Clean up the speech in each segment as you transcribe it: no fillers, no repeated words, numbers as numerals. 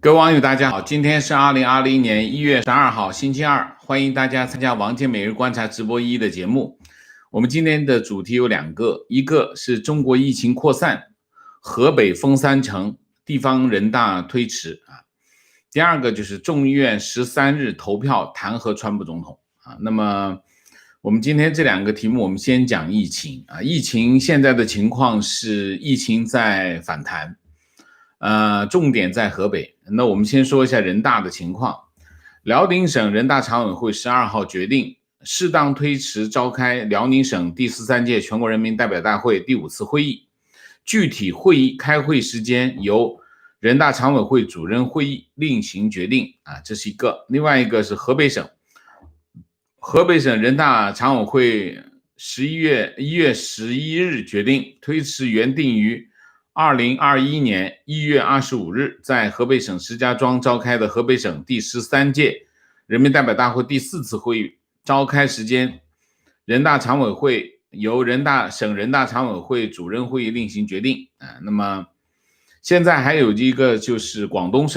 各位网友，大家好，今天是2020年1月12号，星期二，欢迎大家参加王健每日观察直播的节目。我们今天的主题有两个，一个是中国疫情扩散，河北封3城，地方人大推迟啊。第二个就是众议院13日投票弹劾川普总统啊。那么我们今天这两个题目，我们先讲疫情啊。疫情现在的情况是疫情在反弹。重点在河北。那我们先说一下人大的情况。辽宁省人大常委会12号决定适当推迟召开辽宁省第13届全国人民代表大会第5次会议，具体会议开会时间由人大常委会主任会议另行决定啊，这是一个。另外一个是河北省人大常委会1月11日决定推迟原定于2021年1月25日在河北省石家庄召开的河北省第13届人民代表大会第4次会议召开时间，人大常委会由省人大常委会主任会议另行决定啊。那么现在还有一个就是广东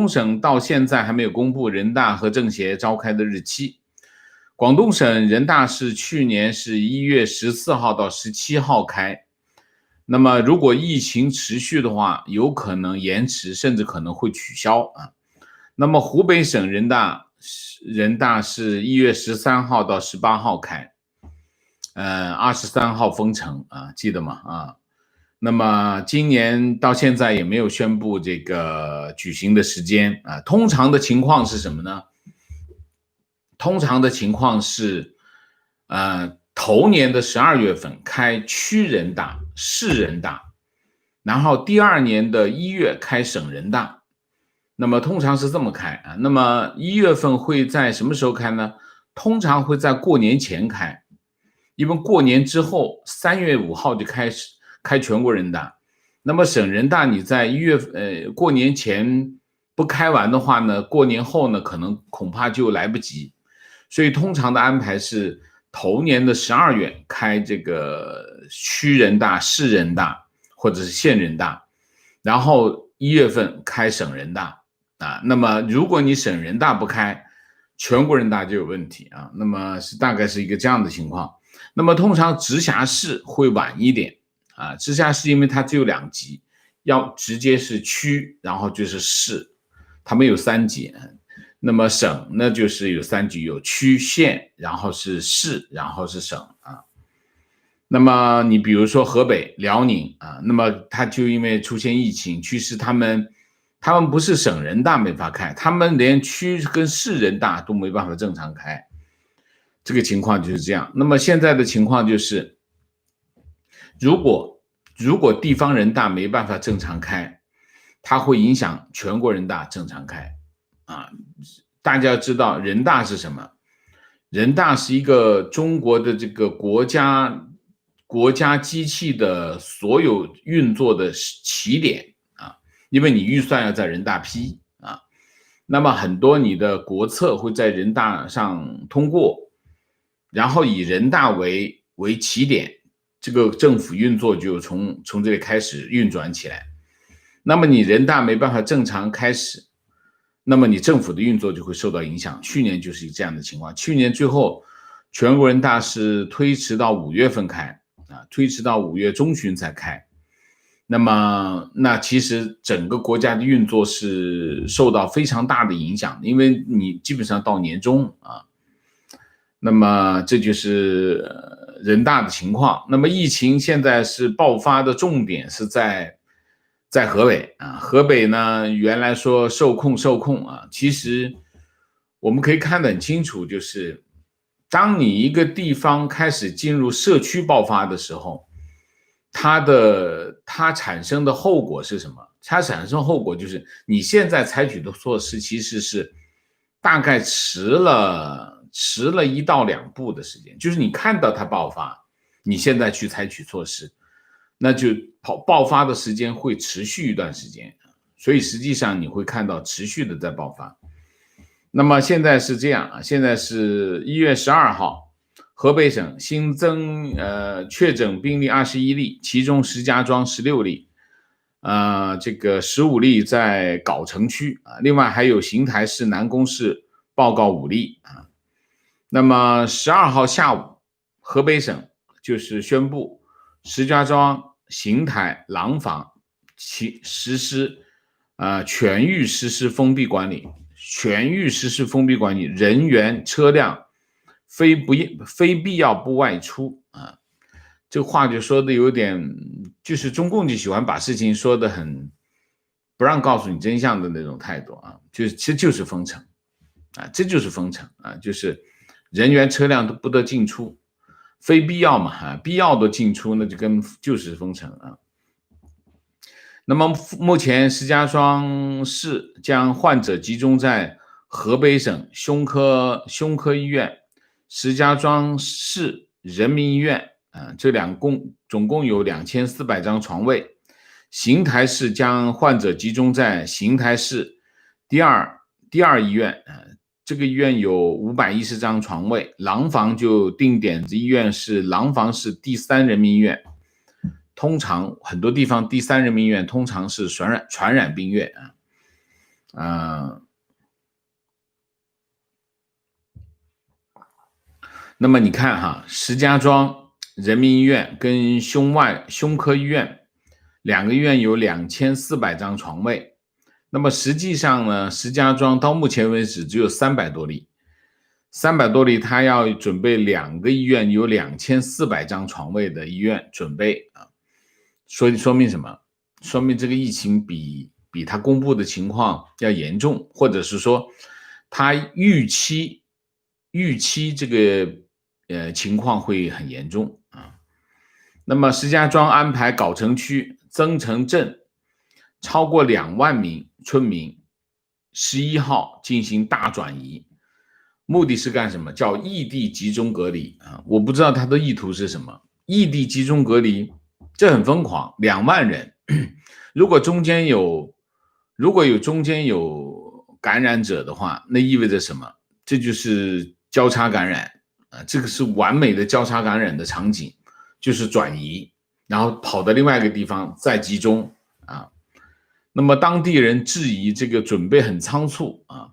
省到现在还没有公布人大和政协召开的日期。广东省人大是去年是1月14号到17号开。那么如果疫情持续的话，有可能延迟，甚至可能会取消啊。那么湖北省人大是1月13号到18号开，23号封城啊，记得吗？啊，那么今年到现在也没有宣布这个举行的时间啊。通常的情况是什么呢？通常的情况是头年的12月份开区人大、市人大，然后第2年的1月开省人大。那么通常是这么开啊。那么1月份会在什么时候开呢？通常会在过年前开，因为过年之后3月5号就开始开全国人大。那么省人大你在过年前不开完的话呢，过年后呢恐怕就来不及。所以通常的安排是头年的12月开这个区人大、市人大或者是县人大，然后1月份开省人大啊。那么如果你省人大不开，全国人大就有问题啊。那么大概是一个这样的情况。那么通常直辖市会晚一点啊，直辖市因为它只有2级，要直接是区，然后就是市，它没有3级。那么省呢，就是有3级，有区、县，然后是市，然后是省啊。那么你比如说河北、辽宁啊，那么它就因为出现疫情，趋势他们不是省人大没法开，他们连区跟市人大都没办法正常开，这个情况就是这样。那么现在的情况就是，如果地方人大没办法正常开，它会影响全国人大正常开啊。大家要知道人大是什么？人大是一个中国的这个国家机器的所有运作的起点啊，因为你预算要在人大批啊，那么很多你的国策会在人大上通过，然后以人大为起点，这个政府运作就从这里开始运转起来。那么你人大没办法正常开始，那么你政府的运作就会受到影响。去年就是这样的情况，去年最后全国人大是推迟到5月份开啊，推迟到5月中旬才开。那其实整个国家的运作是受到非常大的影响，因为你基本上到年终啊。那么这就是人大的情况。那么疫情现在是爆发的重点是在河北啊。河北呢原来说受控啊，其实我们可以看得很清楚，就是当你一个地方开始进入社区爆发的时候，它产生的后果是什么？它产生后果就是你现在采取的措施其实是大概迟了1到2步的时间，就是你看到它爆发，你现在去采取措施，那就爆发的时间会持续一段时间，所以实际上你会看到持续的在爆发。那么现在是这样啊，现在是1月12号，河北省新增确诊病例21例，其中石家庄16例，这个15例在藁城区啊，另外还有邢台市、南宫市报告5例啊。那么12号下午，河北省就是宣布石家庄、邢台、廊坊实施全域实施封闭管理，人员、车辆非必要不外出啊。这话就说的有点，就是中共就喜欢把事情说的很不让告诉你真相的那种态度啊，其实就是封城啊，这就是封城啊，就是人员车辆都不得进出，非必要嘛啊，必要的进出那就是封城啊。那么目前石家庄市将患者集中在河北省胸科医院、石家庄市人民医院这总共有2400张床位。邢台市将患者集中在邢台市第二医院，这个医院有510张床位。廊坊就定点子医院是廊坊市第3人民医院，通常很多地方第3人民医院通常是传染病院那么你看哈，石家庄人民医院跟胸科医院2个医院有2400张床位，那么实际上呢，石家庄到目前为止只有300多例，他要准备2个医院有2400张床位的医院准备啊，说明什么？说明这个疫情比他公布的情况要严重，或者是说他预期这个情况会很严重啊。那么石家庄安排藁城区增城镇超过2万名村民11号进行大转移，目的是干什么？叫异地集中隔离啊！我不知道他的意图是什么。异地集中隔离，这很疯狂，2万人，如果中间有感染者的话，那意味着什么？这就是交叉感染啊！这个是完美的交叉感染的场景，就是转移，然后跑到另外一个地方再集中啊。那么当地人质疑这个准备很仓促啊，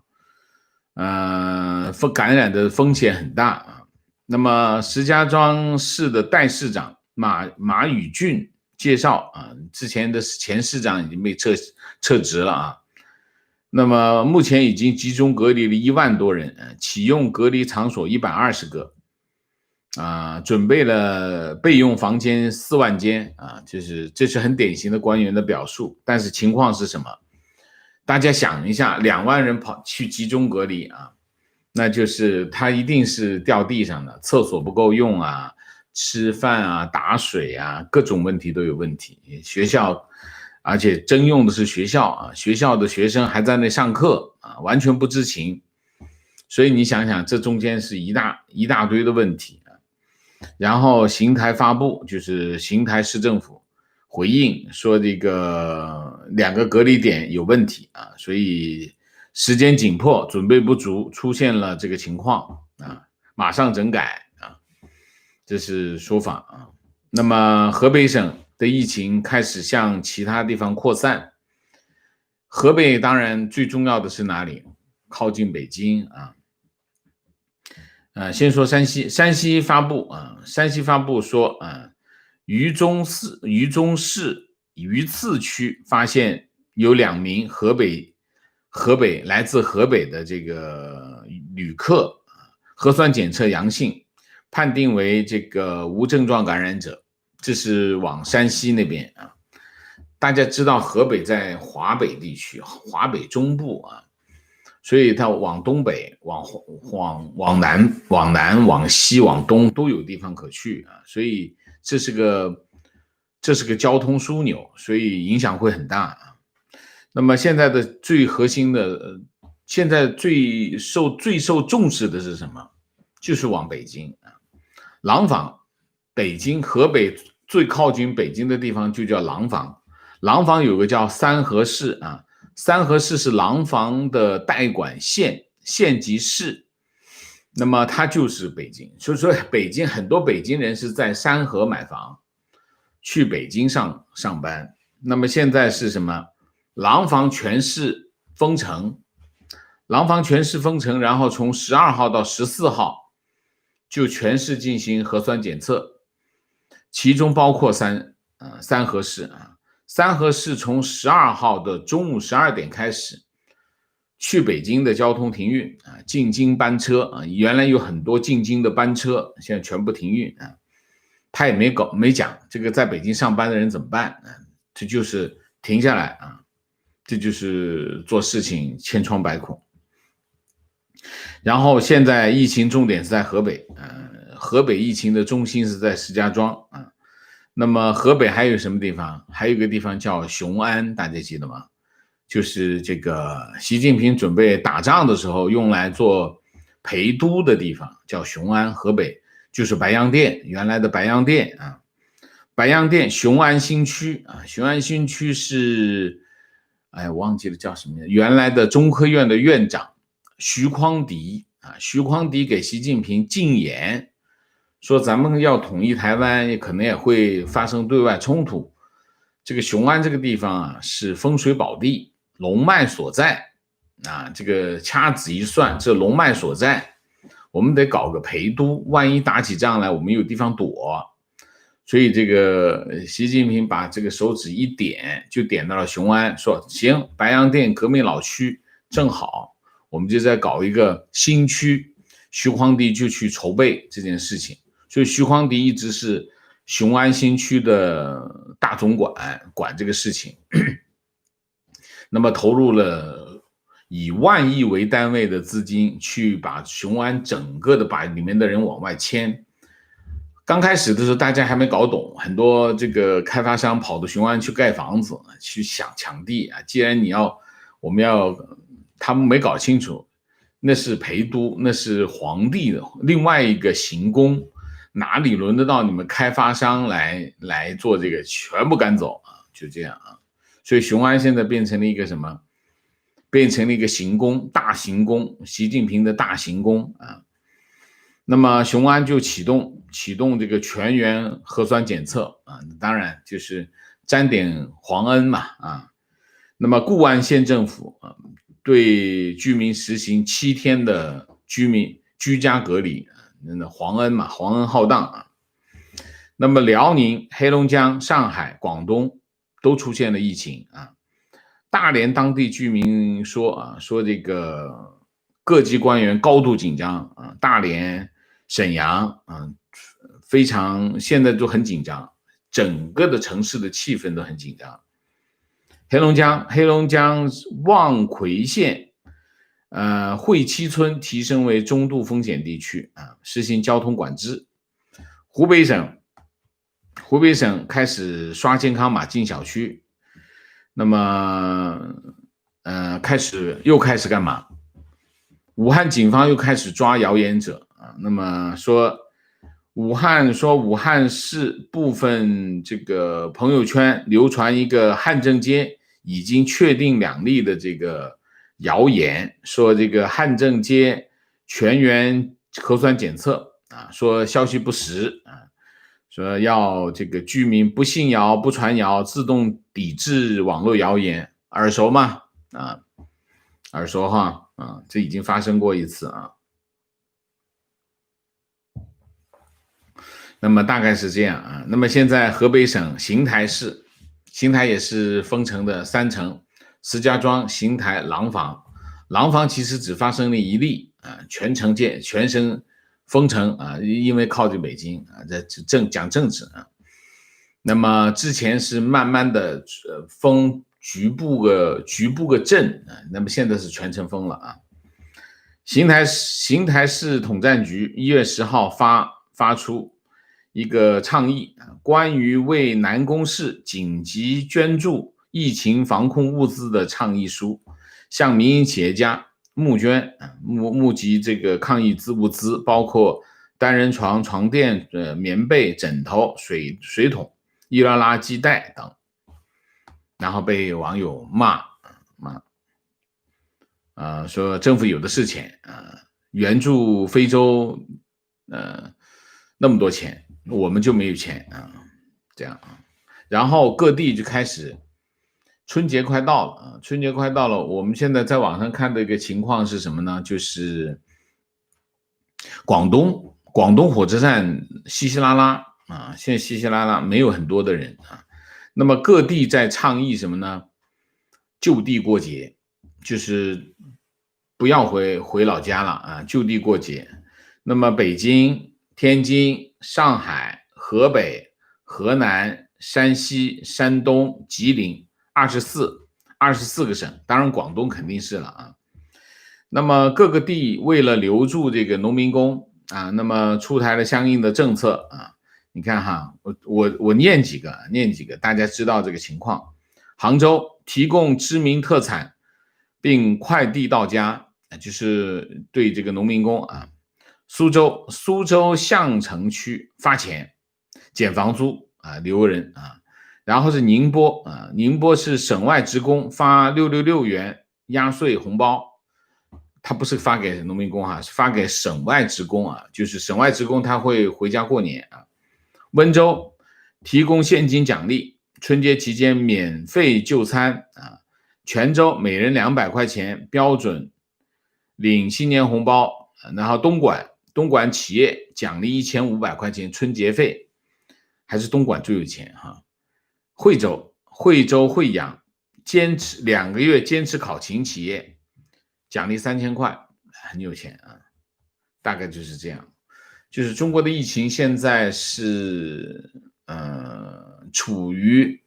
感染的风险很大啊。那么石家庄市的代市长马宇俊介绍啊，之前的前市长已经被撤职了啊。那么目前已经集中隔离了1万多人，启用隔离场所120个。准备了备用房间4万间啊，这是很典型的官员的表述。但是情况是什么？大家想一下，2万人跑去集中隔离啊，那就是他一定是掉地上的，厕所不够用啊，吃饭啊、打水啊，各种问题都有问题。学校，而且征用的是学校啊，学校的学生还在那上课啊，完全不知情。所以你想想，这中间是一大堆的问题。然后邢台发布，就是邢台市政府回应说这个2个隔离点有问题啊，所以时间紧迫，准备不足，出现了这个情况啊，马上整改啊，这是说法啊。那么河北省的疫情开始向其他地方扩散，河北当然最重要的是哪里？靠近北京啊。先说山西发布说榆中市榆次区发现有2名来自河北的这个旅客核酸检测阳性，判定为这个无症状感染者，这是往山西那边啊。大家知道河北在华北地区，华北中部啊。所以它往东北、往南、往西、往东都有地方可去啊，所以这是个交通枢纽，所以影响会很大啊。那么现在的最核心的，现在最受重视的是什么？就是往北京啊，廊坊、北京、河北最靠近北京的地方就叫廊坊，廊坊有个叫三河市啊。三河市是廊坊的代管县级市，那么它就是北京。所以说北京很多北京人是在三河买房，去北京上班那么现在是什么？廊坊全市封城，廊坊全市封城，然后从12号到14号就全市进行核酸检测，其中包括三河市啊。三河市从12号的中午12点开始，去北京的交通停运啊，进京班车啊，原来有很多进京的班车，现在全部停运啊。他也没讲这个在北京上班的人怎么办啊？这就是停下来啊，这就是做事情千疮百孔。然后现在疫情重点是在河北，河北疫情的中心是在石家庄啊。那么河北还有什么地方？还有一个地方叫雄安，大家记得吗？就是这个习近平准备打仗的时候用来做陪都的地方，叫雄安，河北就是白洋淀，原来的白洋淀啊。白洋淀雄安新区啊，雄安新区是，哎，忘记了叫什么，原来的中科院的院长徐匡迪啊，徐匡迪给习近平进言，说咱们要统一台湾，可能也会发生对外冲突。这个雄安这个地方啊，是风水宝地，龙脉所在啊。这个掐指一算，这龙脉所在，我们得搞个陪都，万一打起仗来，我们有地方躲。所以这个习近平把这个手指一点，就点到了雄安，说行，白洋淀革命老区正好，我们就在搞一个新区。徐匡迪就去筹备这件事情，所以徐匡迪一直是雄安新区的大总管，管这个事情。那么投入了以万亿为单位的资金去把雄安整个的把里面的人往外迁。刚开始的时候大家还没搞懂，很多这个开发商跑到雄安去盖房子，去想抢地啊。既然我们要，他们没搞清楚，那是陪都，那是皇帝的另外一个行宫，哪里轮得到你们开发商来做这个，全部赶走啊，就这样啊。所以雄安现在变成了一个什么？变成了一个行宫，大行宫，习近平的大行宫啊。那么雄安就启动这个全员核酸检测啊，当然就是沾点皇恩嘛啊。那么固安县政府啊，对居民实行7天的居家隔离，皇恩嘛，皇恩浩荡啊。那么辽宁、黑龙江、上海、广东都出现了疫情啊。大连当地居民说这个各级官员高度紧张啊，大连、沈阳啊，非常现在都很紧张，整个的城市的气氛都很紧张。黑龙江望奎县，会七村提升为中度风险地区啊，实行交通管制。湖北省开始刷健康码进小区。那么，开始干嘛？武汉警方又开始抓谣言者啊。那么说武汉市部分这个朋友圈流传一个汉正街已经确定2例的这个谣言，说这个汉正街全员核酸检测啊，说消息不实啊。说要这个居民不信谣不传谣，自动抵制网络谣言，耳熟吗？啊，耳熟哈啊，这已经发生过一次啊。那么大概是这样啊。那么现在河北省邢台市，邢台也是封城的3城，石家庄、邢台、廊坊。廊坊其实只发生了1例啊，全省封城啊，因为靠近北京啊，这讲政治啊。那么之前是慢慢的封局部个镇啊，那么现在是全城封了啊。邢台市统战局1月10号发出一个倡议，关于为南宫市紧急捐助疫情防控物资的倡议书，向民营企业家募集这个抗疫物资，包括单人床、床垫、棉被、枕头、水桶、易拉垃圾袋等，然后被网友骂，说政府有的是钱援助非洲那么多钱，我们就没有钱啊，这样啊。然后各地就开始春节快到了啊，春节快到了，我们现在在网上看的一个情况是什么呢？就是广东火车站稀稀拉拉啊，现在稀稀拉拉没有很多的人啊。那么各地在倡议什么呢？就地过节，就是不要回老家了啊，就地过节。那么北京、天津、上海、河北、河南、山西、山东、吉林，24个省，当然广东肯定是了啊。那么各个地为了留住这个农民工啊，那么出台了相应的政策啊。你看哈，我念几个，大家知道这个情况。杭州提供知名特产，并快递到家，就是对这个农民工啊。苏州相城区发钱减房租啊，留人啊。然后是宁波啊，宁波是省外职工发666元压岁红包。他不是发给农民工是发给省外职工啊，就是省外职工他会回家过年啊。温州提供现金奖励，春节期间免费就餐啊。泉州每人200块钱标准领新年红包，然后东莞企业奖励1500块钱春节费，还是东莞最有钱哈。惠州阳坚持2个月坚持考勤企业奖励3000块，很有钱啊，大概就是这样。就是中国的疫情现在是处于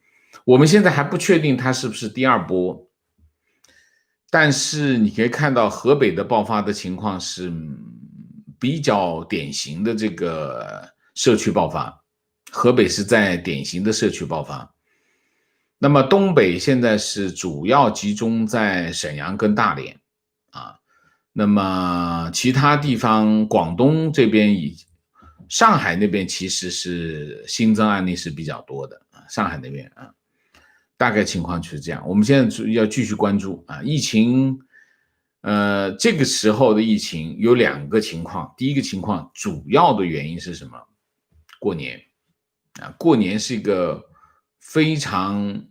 我们现在还不确定它是不是第2波，但是你可以看到河北的爆发的情况是比较典型的这个社区爆发，河北是在典型的社区爆发。那么东北现在是主要集中在沈阳跟大连啊。那么其他地方，广东这边上海那边其实是新增案例是比较多的啊，上海那边啊，大概情况就是这样。我们现在要继续关注啊，疫情，这个时候的疫情有2个情况，第一个情况主要的原因是什么？过年啊，过年是一个非常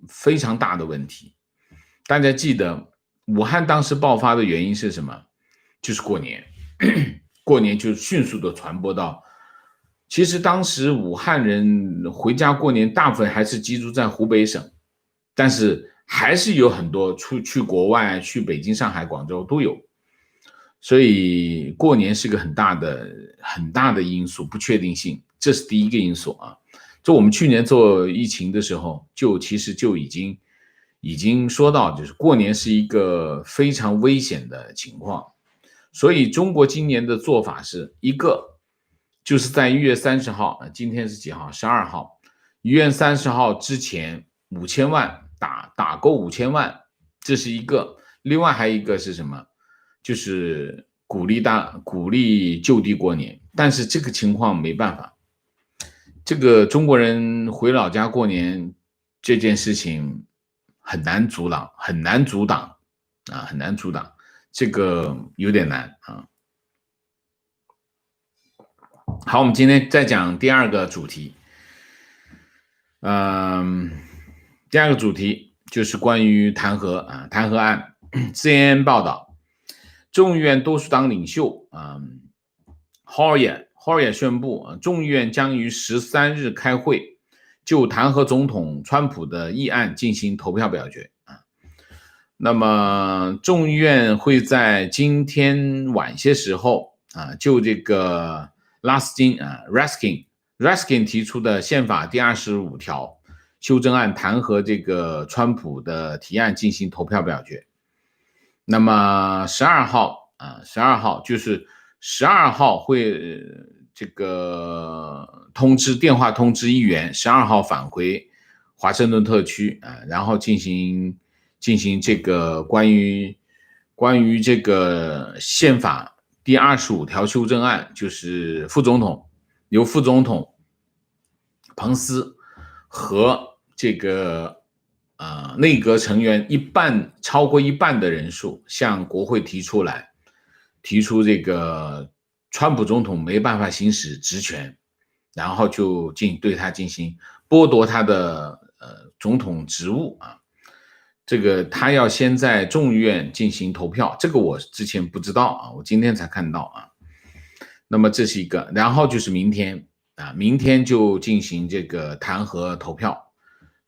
非常大的问题。大家记得武汉当时爆发的原因是什么？就是过年，过年就迅速的传播到。其实当时武汉人回家过年，大部分还是居住在湖北省，但是还是有很多去国外，去北京、上海、广州都有。所以过年是个很大的因素，不确定性，这是第一个因素啊。就我们去年做疫情的时候，其实就已经说到，就是过年是一个非常危险的情况。所以中国今年的做法是一个，就是在1月30号，今天是几号？12号，1月30号之前5000万打够5000万，这是一个。另外还有一个是什么？就是鼓励就地过年，但是这个情况没办法，这个中国人回老家过年这件事情很难阻挡啊，很难阻挡，这个有点难啊。好，我们今天再讲第2个主题，第2个主题就是关于弹劾案。CNN 报道，众议院多数党领袖Hoyer 宣布，众议院将于13日开会，就弹劾总统川普的议案进行投票表决啊。那么众议院会在今天晚些时候就这个Raskin 提出的宪法第25条修正案弹劾这个川普的提案进行投票表决。那么12号就是12号会这个电话通知议员12号返回华盛顿特区然后进行这个关于这个宪法第25条修正案，就是由副总统彭斯和这个内阁成员超过一半的人数向国会提出这个川普总统没办法行使职权，然后就对他进行剥夺他的总统职务啊。这个他要先在众议院进行投票，这个我之前不知道啊，我今天才看到啊。那么这是一个，然后就是明天啊，明天就进行这个弹劾投票。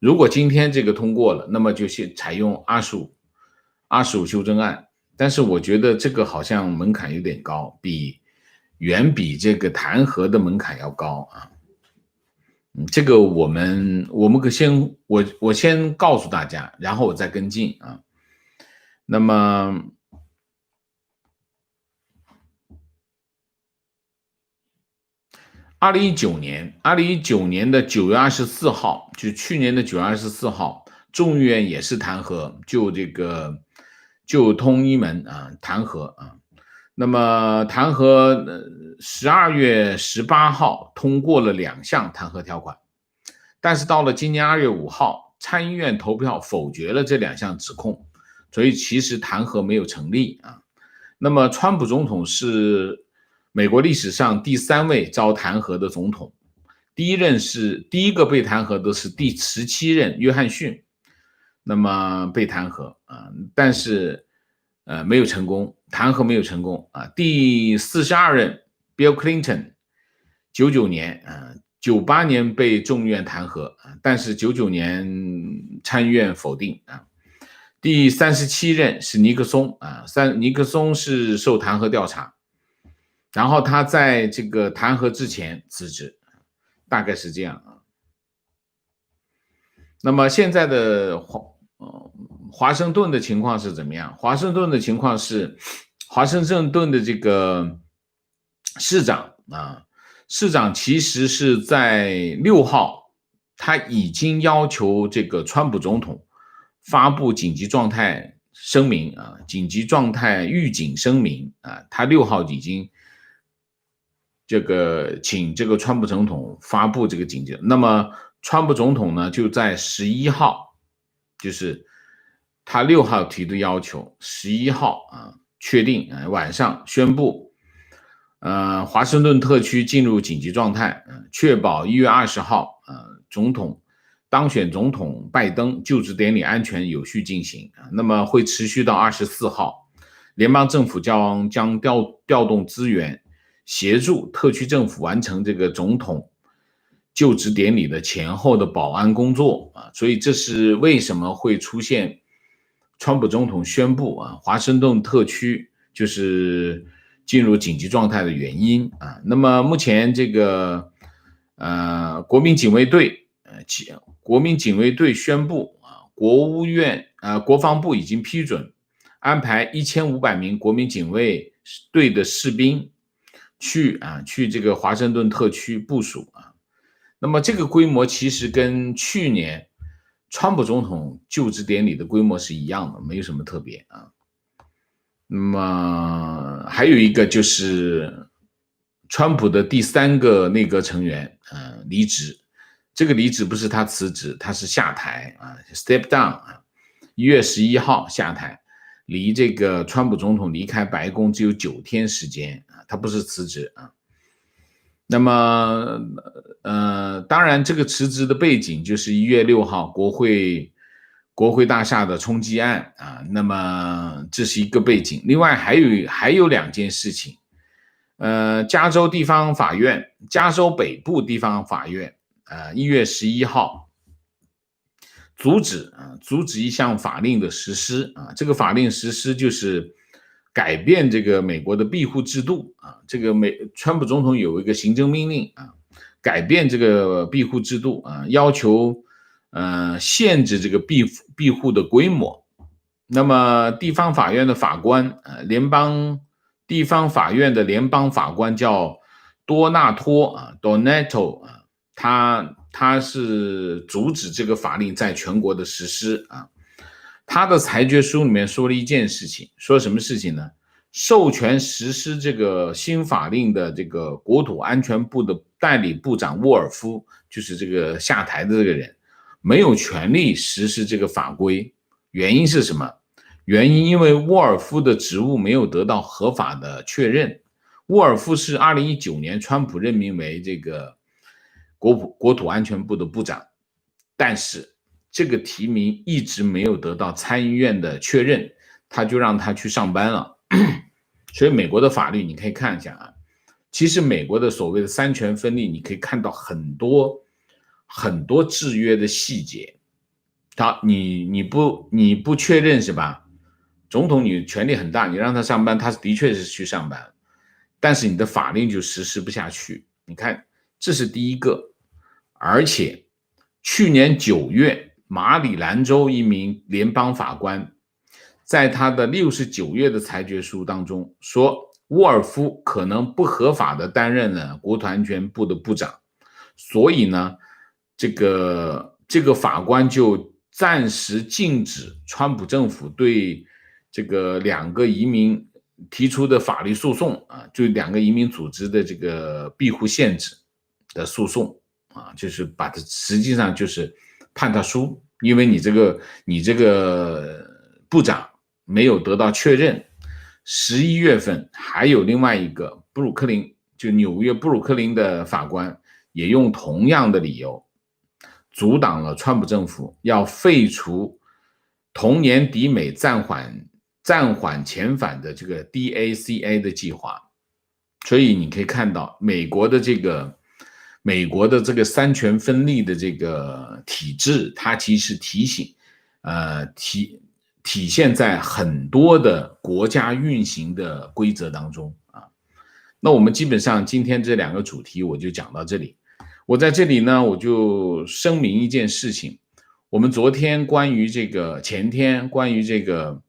如果今天这个通过了，那么就采用25修正案。但是我觉得这个好像门槛有点高，远比这个弹劾的门槛要高啊。这个我们我先告诉大家，然后我再跟进啊。那么2019年的9月24号，就去年的9月24号，众议院也是弹劾，就通一门啊弹劾啊。那么弹劾12月18号通过了2项弹劾条款，但是到了今年2月5号，参议院投票否决了这2项指控，所以其实弹劾没有成立啊。那么川普总统是美国历史上第3位遭弹劾的总统，第一个被弹劾的是第17任约翰逊，那么被弹劾啊，但是没有成功，弹劾没有成功啊。第42任 Bill Clinton 99年98年被众议院弹劾，但是99年参议院否定啊。第37任是尼克松啊，尼克松是受弹劾调查，然后他在这个弹劾之前辞职，大概是这样啊。那么现在的华盛顿的情况是怎么样？华盛顿的情况是，华盛顿的这个市长啊，市长其实是在6号，他已经要求这个川普总统发布紧急状态声明啊，紧急状态预警声明啊，他6号已经请这个川普总统发布这个紧急。那么川普总统呢，就在11号，就是他6号提的要求，11号确定晚上宣布，华盛顿特区进入紧急状态，确保1月20号当选总统拜登就职典礼安全有序进行，那么会持续到24号，联邦政府将调动资源协助特区政府完成这个总统就职典礼的前后的保安工作啊，所以这是为什么会出现川普总统宣布华盛顿特区就是进入紧急状态的原因啊。那么目前这个国民警卫队宣布国防部已经批准安排1500名国民警卫队的士兵去这个华盛顿特区部署啊。那么这个规模其实跟去年川普总统就职典礼的规模是一样的，没有什么特别啊。那么还有一个就是川普的第3个内阁成员离职，这个离职不是他辞职，他是下台step down 1月11号下台，离这个川普总统离开白宫只有9天时间他不是辞职啊。那么当然这个辞职的背景就是1月6号国会大厦的冲击案那么这是一个背景。另外还有2件事情，加州北部地方法院1月11号阻止一项法令的实施这个法令实施就是改变这个美国的庇护制度这个川普总统有一个行政命令改变这个庇护制度要求限制这个庇护的规模。那么地方法院的法官地方法院的联邦法官叫多纳托Donato 他是阻止这个法令在全国的实施他的裁决书里面说了一件事情，说什么事情呢？授权实施这个新法令的这个国土安全部的代理部长沃尔夫，就是这个下台的这个人，没有权利实施这个法规。原因是什么？原因因为沃尔夫的职务没有得到合法的确认。沃尔夫是2019年川普任命为这个国土安全部的部长，但是这个提名一直没有得到参议院的确认，他就让他去上班了。所以美国的法律你可以看一下啊，其实美国的所谓的三权分立，你可以看到很多制约的细节。你不确认是吧？总统你权力很大，你让他上班，他的确是去上班，但是你的法令就实施不下去。你看，这是第一个。而且去年9月，马里兰州一名联邦法官在他的69页的裁决书当中说，沃尔夫可能不合法的担任了国土安全部的部长，所以呢，这个法官就暂时禁止川普政府对这个2个移民提出的法律诉讼啊，就2个移民组织的这个庇护限制的诉讼啊，就是把它实际上就是判他输，因为你这个部长没有得到确认。11月份还有另外一个布鲁克林，就纽约布鲁克林的法官也用同样的理由阻挡了川普政府要废除同年抵美暂缓遣返的这个 DACA 的计划。所以你可以看到美国的这个三权分立的这个体制，它其实体现在很多的国家运行的规则当中啊。那我们基本上今天这2个主题我就讲到这里。我在这里呢，我就声明一件事情，我们昨天前天关于这个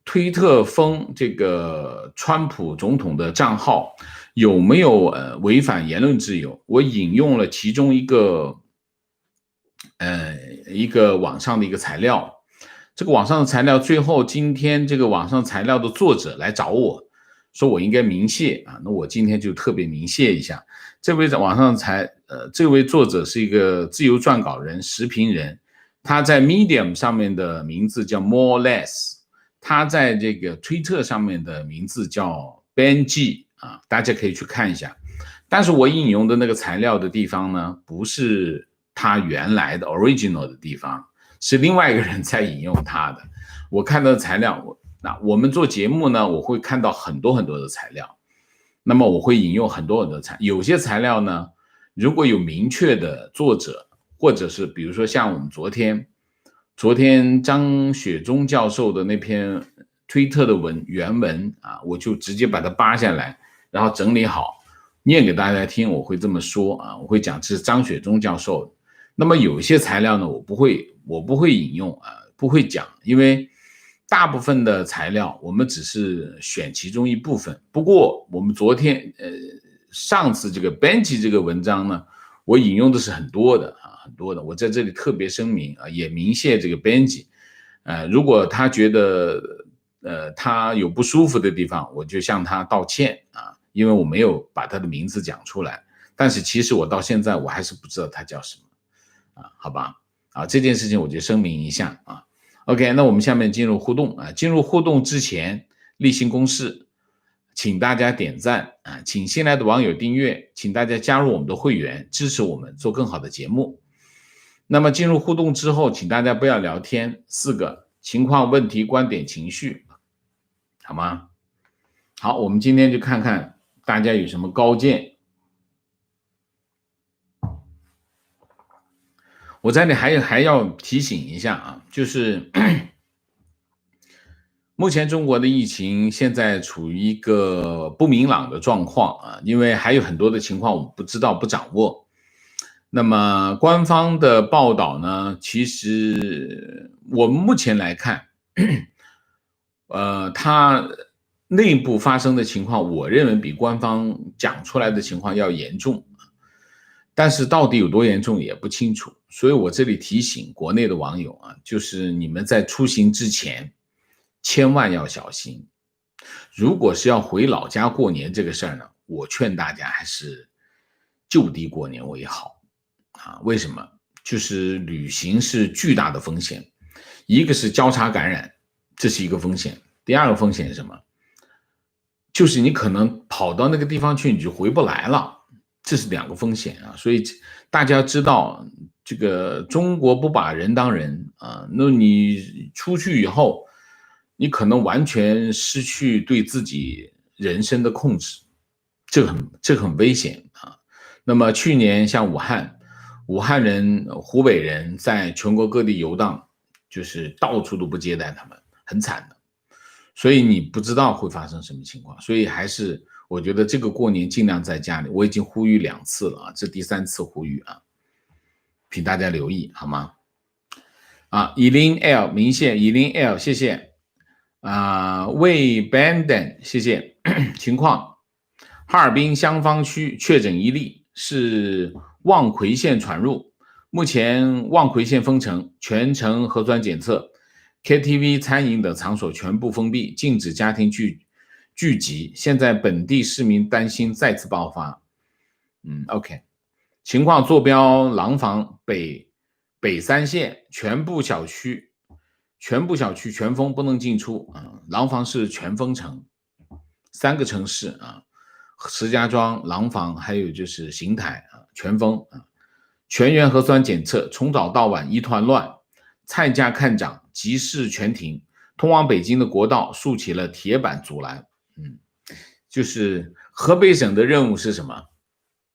推特封这个川普总统的账号有没有违反言论自由，我引用了其中一个网上的一个材料。这个网上的材料最后今天这个网上材料的作者来找我说我应该明谢啊，那我今天就特别明谢一下。这位这位作者是一个自由撰稿人、时评人，他在 Medium 上面的名字叫 More Less， 他在这个推特上面的名字叫 Benji 啊，大家可以去看一下。但是我引用的那个材料的地方呢，不是他原来的 original 的地方，是另外一个人在引用他的。我看到的材料，那我们做节目呢，我会看到很多的材料，那么我会引用很多材料。有些材料呢，如果有明确的作者，或者是比如说像我们昨天张雪忠教授的那篇推特的原文啊，我就直接把它扒下来，然后整理好念给大家听。我会这么说啊，我会讲这是张雪忠教授的。那么有一些材料呢，我不会引用啊，不会讲，因为大部分的材料我们只是选其中一部分。不过我们上次这个 Benji 这个文章呢，我引用的是很多的。我在这里特别声明啊，也明谢这个 Benji。如果他觉得他有不舒服的地方，我就向他道歉啊，因为我没有把他的名字讲出来。但是其实我到现在我还是不知道他叫什么啊，好吧？啊，这件事情我就声明一下啊。OK， 那我们下面进入互动啊。进入互动之前，例行公事，请大家点赞啊，请新来的网友订阅，请大家加入我们的会员，支持我们做更好的节目。那么进入互动之后，请大家不要聊天，4个情况、问题、观点、情绪，好吗？好，我们今天就看看大家有什么高见。我这里还要提醒一下啊，就是目前中国的疫情现在处于一个不明朗的状况啊，因为还有很多的情况我们不知道、不掌握。那么官方的报道呢，其实我们目前来看，它内部发生的情况，我认为比官方讲出来的情况要严重。但是到底有多严重也不清楚，所以我这里提醒国内的网友啊，就是你们在出行之前千万要小心。如果是要回老家过年这个事儿呢，我劝大家还是就地过年为好啊。为什么？就是旅行是巨大的风险，一个是交叉感染，这是一个风险。第二个风险是什么？就是你可能跑到那个地方去，你就回不来了。这是两个风险啊。所以大家知道，这个中国不把人当人啊，那你出去以后，你可能完全失去对自己人生的控制，这个很危险啊。那么去年像武汉人、湖北人在全国各地游荡，就是到处都不接待他们，很惨的。所以你不知道会发生什么情况，所以还是我觉得这个过年尽量在家里。我已经呼吁2次了啊，这第3次呼吁啊，请大家留意好吗？啊 ，Elin L 明线 Elin L 谢谢啊，魏 Banden 谢谢。情况：哈尔滨香坊区确诊1例，是望奎县传入，目前望奎县封城，全程核酸检测。KTV、餐饮等场所全部封闭，禁止家庭聚集。现在本地市民担心再次爆发。OK， 情况坐标廊坊北3县，全部小区全封，不能进出。廊坊是全封城，3个城市啊，石家庄、廊坊还有就是邢台啊，全封啊。全员核酸检测，从早到晚一团乱。菜价看涨，集市全停，通往北京的国道竖起了铁板阻拦。就是河北省的任务是什么？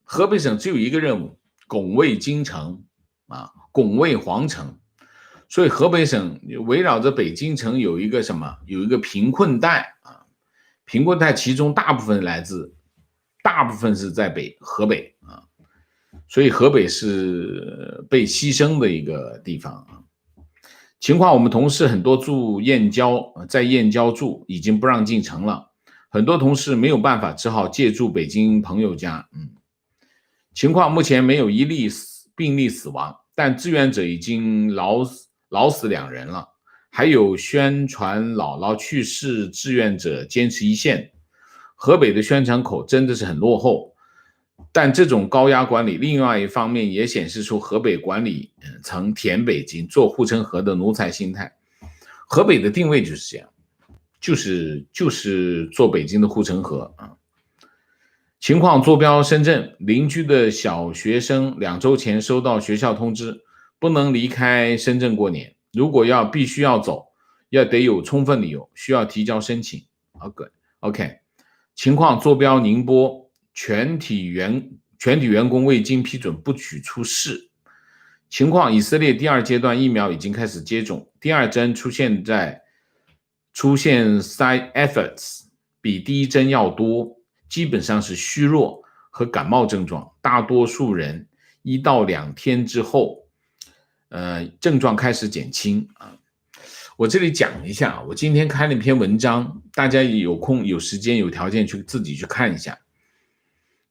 河北省只有一个任务，拱卫京城啊，拱卫皇城。所以河北省围绕着北京城有一个什么？有一个贫困带啊，贫困带其中大部分是在河北啊，所以河北是被牺牲的一个地方啊。情况，我们同事很多住燕郊，在燕郊住，已经不让进城了。很多同事没有办法，只好借住北京朋友家。情况目前没有1例病例死亡，但志愿者已经老死2人了。还有宣传姥姥去世志愿者坚持一线。河北的宣传口真的是很落后。但这种高压管理，另外一方面也显示出河北管理层舔北京、做护城河的奴才心态。河北的定位就是这样，就是做北京的护城河啊。情况坐标深圳，邻居的小学生2周前收到学校通知，不能离开深圳过年，如果必须要走，得有充分理由，需要提交申请。OK， 情况坐标宁波。全体员工未经批准不许出市。情况：以色列第2阶段疫苗已经开始接种，第2针出现 side effects 比第1针要多，基本上是虚弱和感冒症状，大多数人1到2天之后，症状开始减轻啊。我这里讲一下，我今天看了一篇文章，大家有空有时间有条件自己去看一下。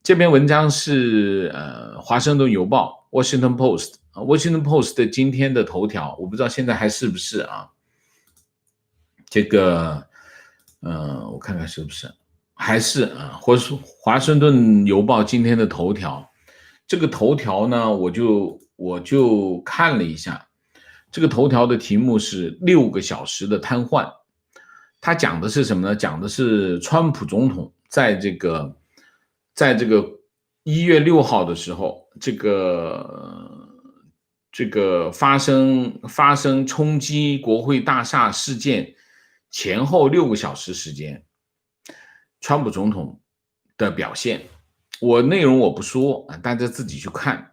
这篇文章是华盛顿邮报 Washington Post 的今天的头条，我不知道现在还是不是啊？这个我看看是不是还是啊？或是华盛顿邮报今天的头条。这个头条呢，我就看了一下，这个头条的题目是6个小时的瘫痪。它讲的是什么呢？讲的是川普总统在这个1月6号的时候，这个发生冲击国会大厦事件前后6个小时时间，川普总统的表现，内容我不说，大家自己去看。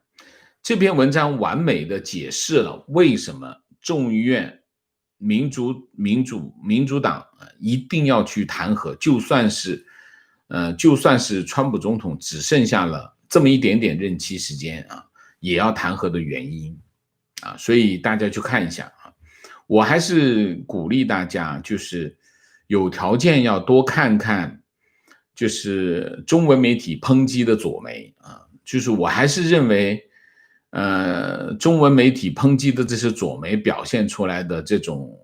这篇文章完美的解释了为什么众议院民主党一定要去弹劾，就算是川普总统只剩下了这么一点点任期时间啊，也要弹劾的原因啊，所以大家去看一下啊。我还是鼓励大家，就是有条件要多看看，就是中文媒体抨击的左媒啊，就是我还是认为，中文媒体抨击的这些左媒表现出来的这种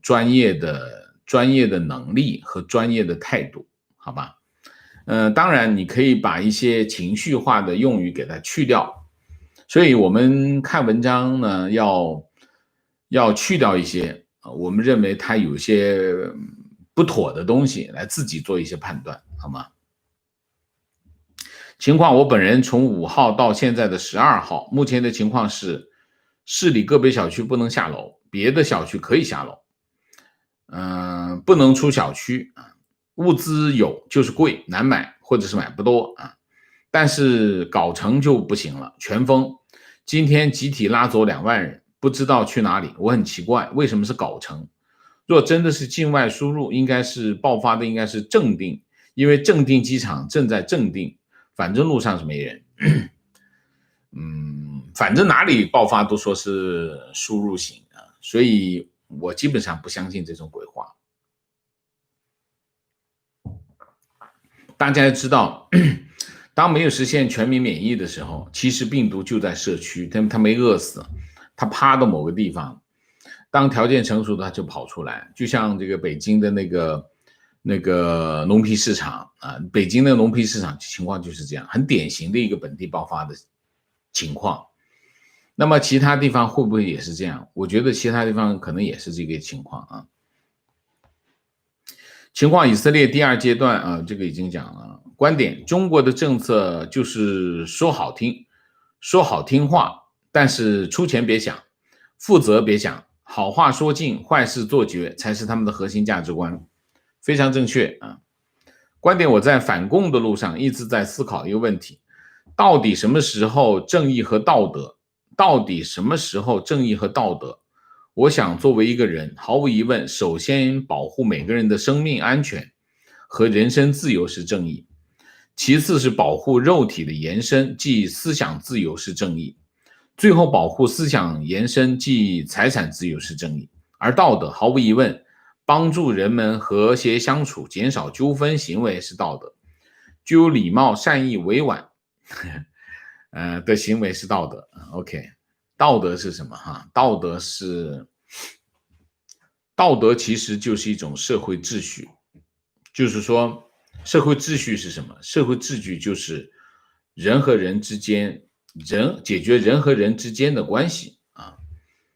专业的能力和专业的态度，好吧？当然你可以把一些情绪化的用语给它去掉，所以我们看文章呢，要去掉一些我们认为它有些不妥的东西，来自己做一些判断，好吗？情况，我本人从5号到现在的12号，目前的情况是，市里个别小区不能下楼，别的小区可以下楼。不能出小区啊，物资有就是贵，难买或者是买不多啊。但是藁城就不行了，全封。今天集体拉走2万人，不知道去哪里。我很奇怪，为什么是藁城？若真的是境外输入，应该是爆发的应该是正定，因为正定机场正在正定，反正路上是没人。反正哪里爆发都说是输入型啊，所以我基本上不相信这种鬼话。大家要知道，当没有实现全民免疫的时候，其实病毒就在社区，它没饿死，它趴到某个地方，当条件成熟的它就跑出来。就像这个北京的那个农批市场啊，北京的农批市场情况就是这样，很典型的一个本地爆发的情况。那么其他地方会不会也是这样？我觉得其他地方可能也是这个情况啊。情况以色列第2阶段啊，这个已经讲了。观点：中国的政策就是说好听话，但是出钱别想，负责别想，好话说尽，坏事做绝，才是他们的核心价值观，非常正确啊。观点：我在反共的路上一直在思考一个问题：到底什么时候正义和道德？我想作为一个人，毫无疑问，首先保护每个人的生命安全和人身自由是正义，其次是保护肉体的延伸，即思想自由是正义，最后保护思想延伸，即财产自由是正义。而道德，毫无疑问，帮助人们和谐相处，减少纠纷行为是道德，具有礼貌、善意、委婉的行为是道德。OK。道德是什么哈？道德其实就是一种社会秩序，就是说社会秩序是什么？社会秩序就是人和人之间，解决人和人之间的关系啊。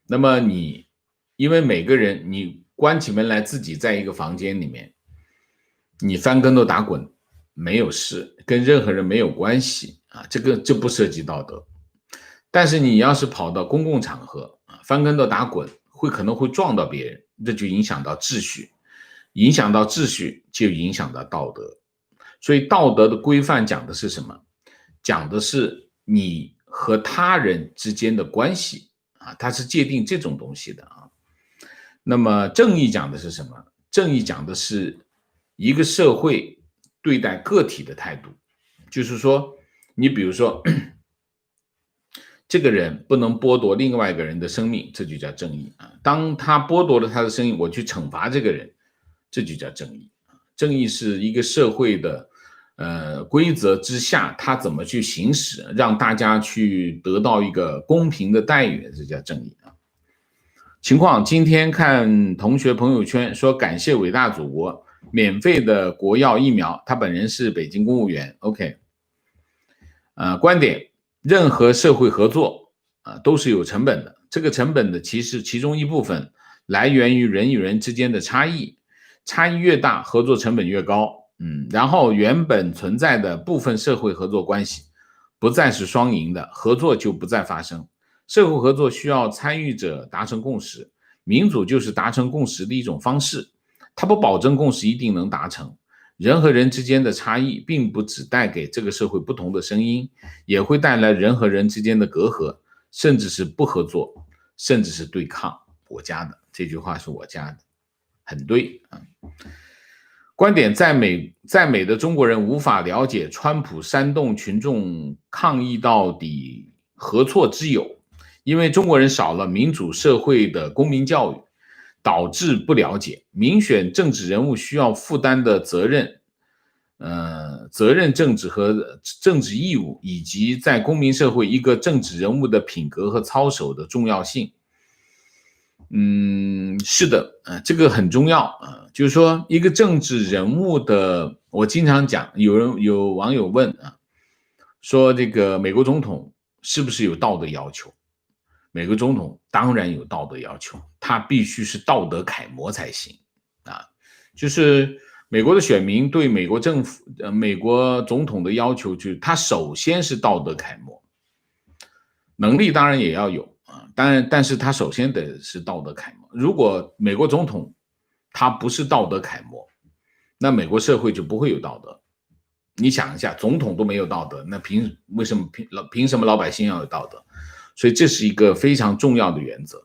那么因为每个人你关起门来自己在一个房间里面，你翻跟头打滚没有事，跟任何人没有关系啊，这不涉及道德。但是你要是跑到公共场合翻跟头打滚，可能会撞到别人，这就影响到秩序，影响到秩序就影响到道德。所以道德的规范讲的是什么？讲的是你和他人之间的关系啊，它是界定这种东西的啊。那么正义讲的是什么？正义讲的是一个社会对待个体的态度，就是说你比如说这个人不能剥夺另外一个人的生命，这就叫正义啊。当他剥夺了他的生命，我去惩罚这个人，这就叫正义。正义是一个社会的规则之下，他怎么去行使，让大家去得到一个公平的待遇，这叫正义啊。情况：今天看同学朋友圈说感谢伟大祖国免费的国药疫苗，他本人是北京公务员。OK，观点。任何社会合作都是有成本的，这个成本的其中一部分来源于人与人之间的差异，差异越大，合作成本越高。然后原本存在的部分社会合作关系不再是双赢的，合作就不再发生。社会合作需要参与者达成共识，民主就是达成共识的一种方式，它不保证共识一定能达成。人和人之间的差异并不只带给这个社会不同的声音，也会带来人和人之间的隔阂，甚至是不合作，甚至是对抗。我家的这句话是我家的，很对啊。观点：在美的中国人无法了解川普煽动群众抗议到底何错之有，因为中国人少了民主社会的公民教育，导致不了解民选政治人物需要负担的责任政治和政治义务，以及在公民社会一个政治人物的品格和操守的重要性。是的，这个很重要啊。就是说，一个政治人物的，我经常讲，有网友问说这个美国总统是不是有道德要求？美国总统当然有道德要求，他必须是道德楷模才行啊。就是美国的选民对美国政府、美国总统的要求，就是他首先是道德楷模，能力当然也要有啊，但是他首先得是道德楷模。如果美国总统他不是道德楷模，那美国社会就不会有道德。你想一下，总统都没有道德，那为什么凭什么老百姓要有道德？所以这是一个非常重要的原则。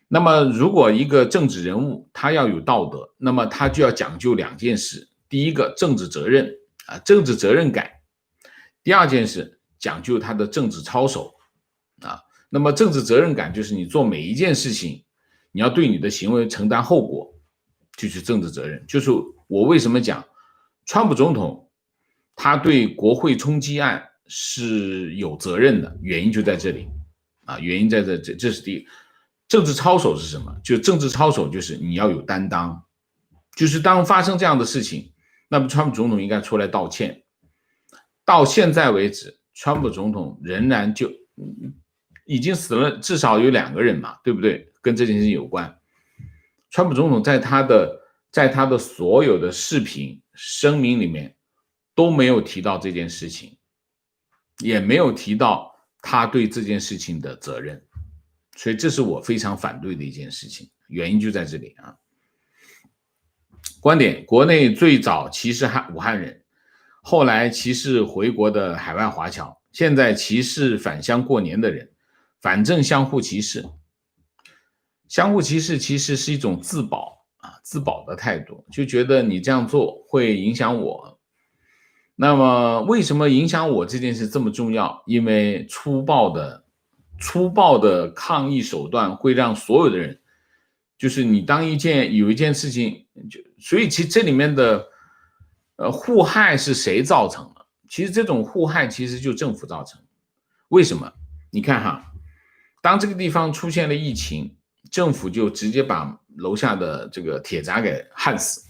那么，如果一个政治人物他要有道德，那么他就要讲究两件事：第一个，政治责任啊，政治责任感；第二件事，讲究他的政治操守啊。那么，政治责任感就是你做每一件事情，你要对你的行为承担后果，就是政治责任。就是我为什么讲，川普总统他对国会冲击案是有责任的，原因就在这里啊，原因在这是第一。政治操守是什么？就政治操守就是你要有担当，就是当发生这样的事情，那么川普总统应该出来道歉。到现在为止，川普总统仍然就已经死了至少有2个人嘛，对不对？跟这件事情有关。川普总统在他的所有的视频声明里面都没有提到这件事情，也没有提到他对这件事情的责任。所以这是我非常反对的一件事情，原因就在这里啊。观点：国内最早歧视武汉人，后来歧视回国的海外华侨，现在歧视返乡过年的人，反正相互歧视。相互歧视其实是一种自保啊，自保的态度，就觉得你这样做会影响我。那么为什么影响我这件事这么重要？因为粗暴的抗议手段会让所有的人，就是你当有一件事情，所以其实这里面的互害是谁造成的？其实这种互害其实就政府造成。为什么？你看哈，当这个地方出现了疫情，政府就直接把楼下的这个铁闸给焊死，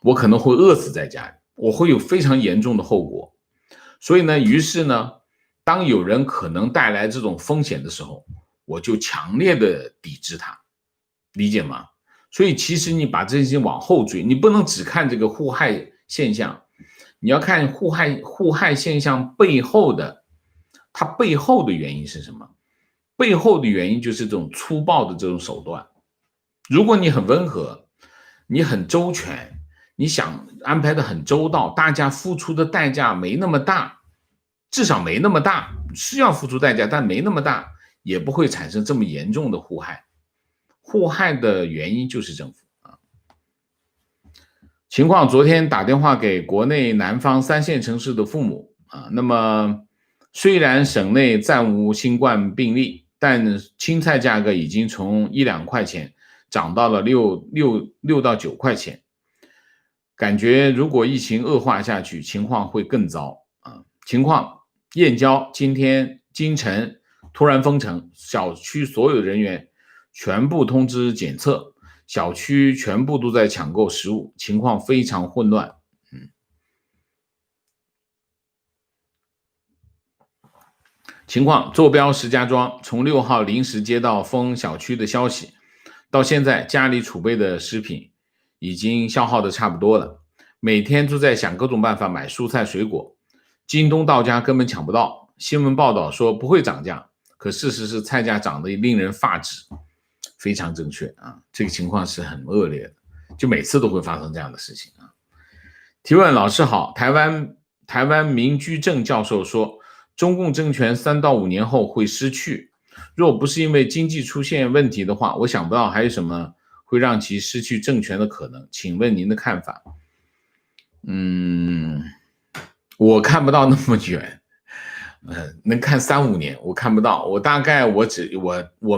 我可能会饿死在家里，我会有非常严重的后果。所以呢，于是呢，当有人可能带来这种风险的时候，我就强烈的抵制它，理解吗？所以其实你把这些往后追，你不能只看这个互害现象，你要看互害现象它背后的原因是什么？背后的原因就是这种粗暴的这种手段。如果你很温和，你很周全，你想安排的很周到，大家付出的代价没那么大，至少没那么大，是要付出代价，但没那么大，也不会产生这么严重的互害。互害的原因就是政府啊。情况，昨天打电话给国内南方3线城市的父母啊，那么虽然省内暂无新冠病例，但青菜价格已经从1-2块钱涨到了6到9块钱，感觉如果疫情恶化下去，情况会更糟啊。情况，燕郊今天今晨突然封城，小区所有人员全部通知检测，小区全部都在抢购食物，情况非常混乱。情况，坐标石家庄，从6号临时接到封小区的消息，到现在家里储备的食品已经消耗的差不多了，每天都在想各种办法买蔬菜水果，京东到家根本抢不到，新闻报道说不会涨价，可事实是菜价涨得令人发指，非常正确啊，这个情况是很恶劣的，就每次都会发生这样的事情啊。提问：老师好，台湾民居正教授说，中共政权3到5年后会失去，若不是因为经济出现问题的话，我想不到还有什么会让其失去政权的可能，请问您的看法？我看不到那么远，能看3-5年，我看不到。我大概我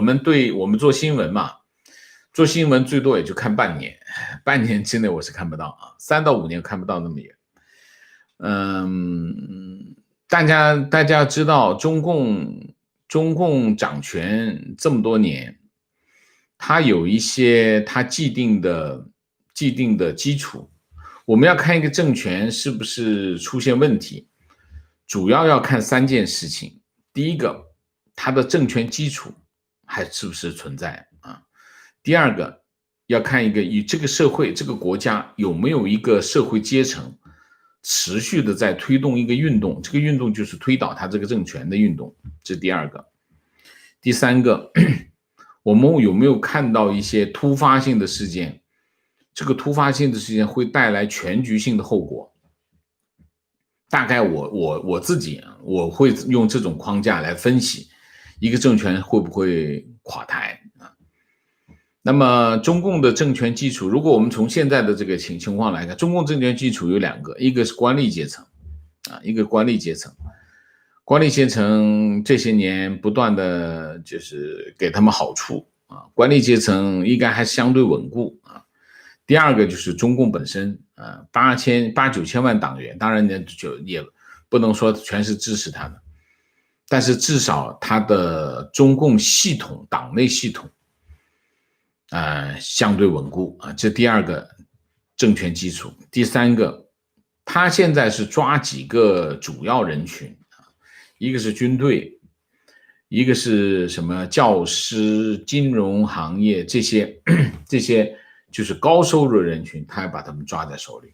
们做新闻嘛，做新闻最多也就看半年，半年之内我是看不到啊，3到5年看不到那么远。大家知道中共掌权这么多年，它有一些它既定的基础。我们要看一个政权是不是出现问题，主要要看3件事情。第一个，它的政权基础还是不是存在啊？第二个，要看一个以这个社会这个国家有没有一个社会阶层持续的在推动一个运动，这个运动就是推倒他这个政权的运动，这是第二个。第三个，我们有没有看到一些突发性的事件？这个突发性的事件会带来全局性的后果。大概我自己我会用这种框架来分析一个政权会不会垮台啊。那么中共的政权基础，如果我们从现在的这个情况来看，中共政权基础有两个，一个是官吏阶层啊，一个官吏阶层。官吏阶层这些年不断的就是给他们好处啊，官吏阶层应该还相对稳固啊。第二个就是中共本身啊，8、9千万党员，当然呢就也不能说全是支持他的，但是至少他的中共系统党内系统相对稳固啊，这第二个政权基础。第三个，他现在是抓几个主要人群啊，一个是军队，一个是什么教师、金融行业这些就是高收入人群，他要把他们抓在手里。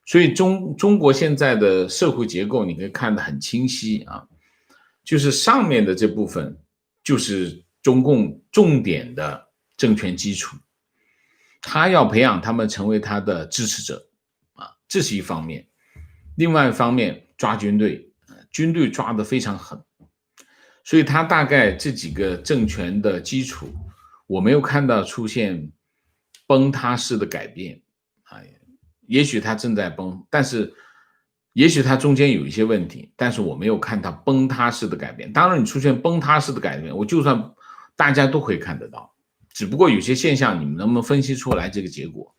所以中国现在的社会结构你可以看得很清晰啊，就是上面的这部分就是中共重点的政权基础，他要培养他们成为他的支持者啊，这是一方面。另外一方面抓军队，军队抓得非常狠，所以他大概这几个政权的基础，我没有看到出现崩塌式的改变啊，也许它正在崩，但是也许它中间有一些问题，但是我没有看到崩塌式的改变。当然，你出现崩塌式的改变，我就算大家都可以看得到，只不过有些现象你们能不能分析出来这个结果？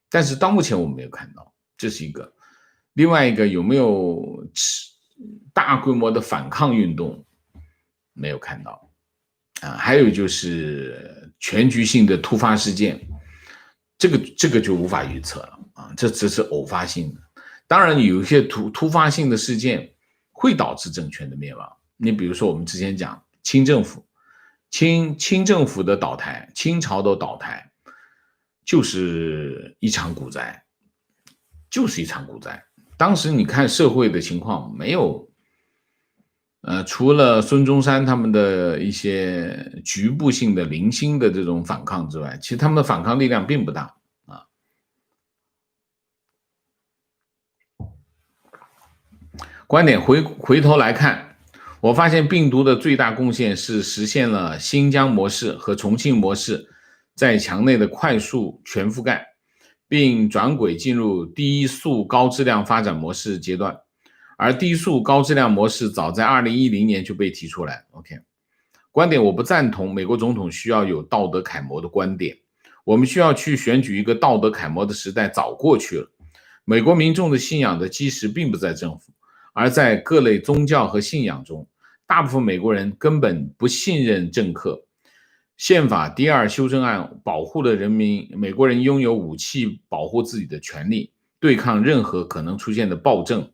但是到目前我们没有看到，这是一个。另外一个，有没有大规模的反抗运动？没有看到啊。还有就是全局性的突发事件，这个就无法预测了啊，这只是偶发性的。当然，有一些突发性的事件会导致政权的灭亡。你比如说，我们之前讲清政府，清政府的倒台，清朝的倒台，就是一场股灾，就是一场股灾。当时你看社会的情况，没有，除了孙中山他们的一些局部性的零星的这种反抗之外，其实他们的反抗力量并不大啊。观点回头来看，我发现病毒的最大贡献是实现了新疆模式和重庆模式在墙内的快速全覆盖，并转轨进入低速高质量发展模式阶段。而低速高质量模式早在2010年就被提出来。OK， 观点我不赞同美国总统需要有道德楷模的观点，我们需要去选举一个道德楷模的时代早过去了。美国民众的信仰的基石并不在政府，而在各类宗教和信仰中。大部分美国人根本不信任政客。宪法第2修正案保护了美国人拥有武器保护自己的权利，对抗任何可能出现的暴政。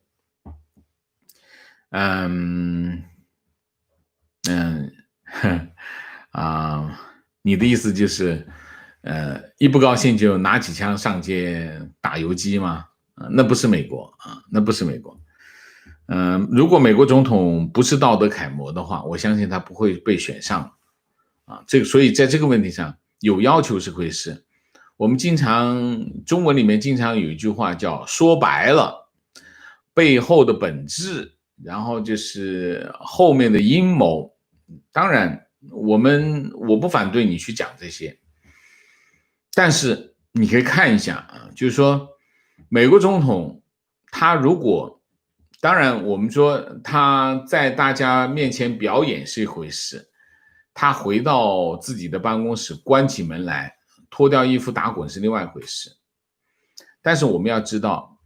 你的意思就是，一不高兴就拿起枪上街打游击吗？那不是美国啊，那不是美国。如果美国总统不是道德楷模的话，我相信他不会被选上啊。所以在这个问题上有要求是回事。我们中文里面经常有一句话叫说白了，背后的本质。然后就是后面的阴谋，当然我不反对你去讲这些，但是你可以看一下啊，就是说美国总统他如果，当然我们说他在大家面前表演是一回事，他回到自己的办公室关起门来脱掉衣服打滚是另外一回事。但是我们要知道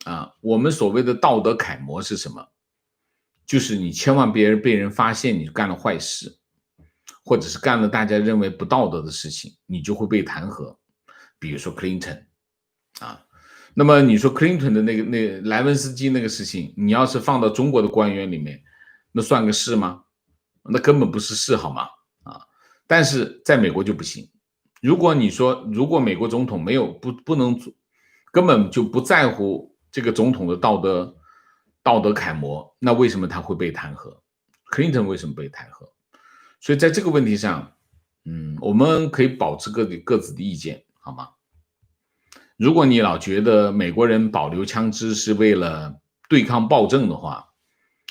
啊，我们所谓的道德楷模是什么？就是你千万别被人发现你干了坏事，或者是干了大家认为不道德的事情，你就会被弹劾。比如说 Clinton 啊，那么你说 Clinton 的那莱文斯基那个事情，你要是放到中国的官员里面，那算个事吗？那根本不是事好吗？啊，但是在美国就不行，如果你说如果美国总统没有不能根本就不在乎这个总统的道德楷模，那为什么他会被弹劾？Clinton 为什么被弹劾？所以在这个问题上，我们可以保持各自的意见，好吗？如果你老觉得美国人保留枪支是为了对抗暴政的话，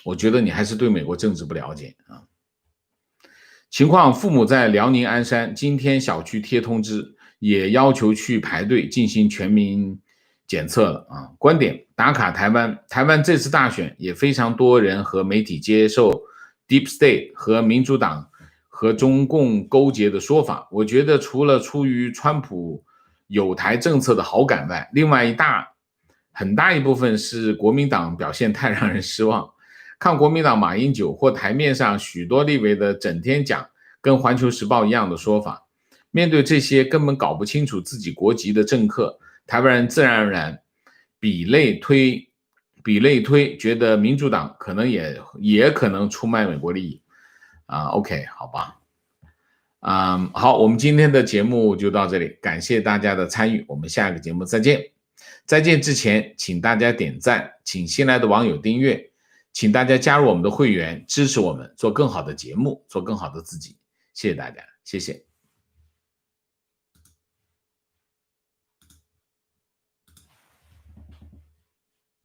我觉得你还是对美国政治不了解啊。情况，父母在辽宁鞍山，今天小区贴通知，也要求去排队进行全民检测了啊。观点，打卡台湾，台湾这次大选也非常多人和媒体接受 Deep State 和民主党和中共勾结的说法。我觉得除了出于川普有台政策的好感外，另外很大一部分是国民党表现太让人失望。看国民党马英九或台面上许多立委的整天讲跟环球时报一样的说法，面对这些根本搞不清楚自己国籍的政客，台湾人自然而然比类推，觉得民主党可能也可能出卖美国利益OK， 好吧。好，我们今天的节目就到这里，感谢大家的参与，我们下个节目再见。再见之前，请大家点赞，请新来的网友订阅，请大家加入我们的会员，支持我们做更好的节目，做更好的自己。谢谢大家，谢谢。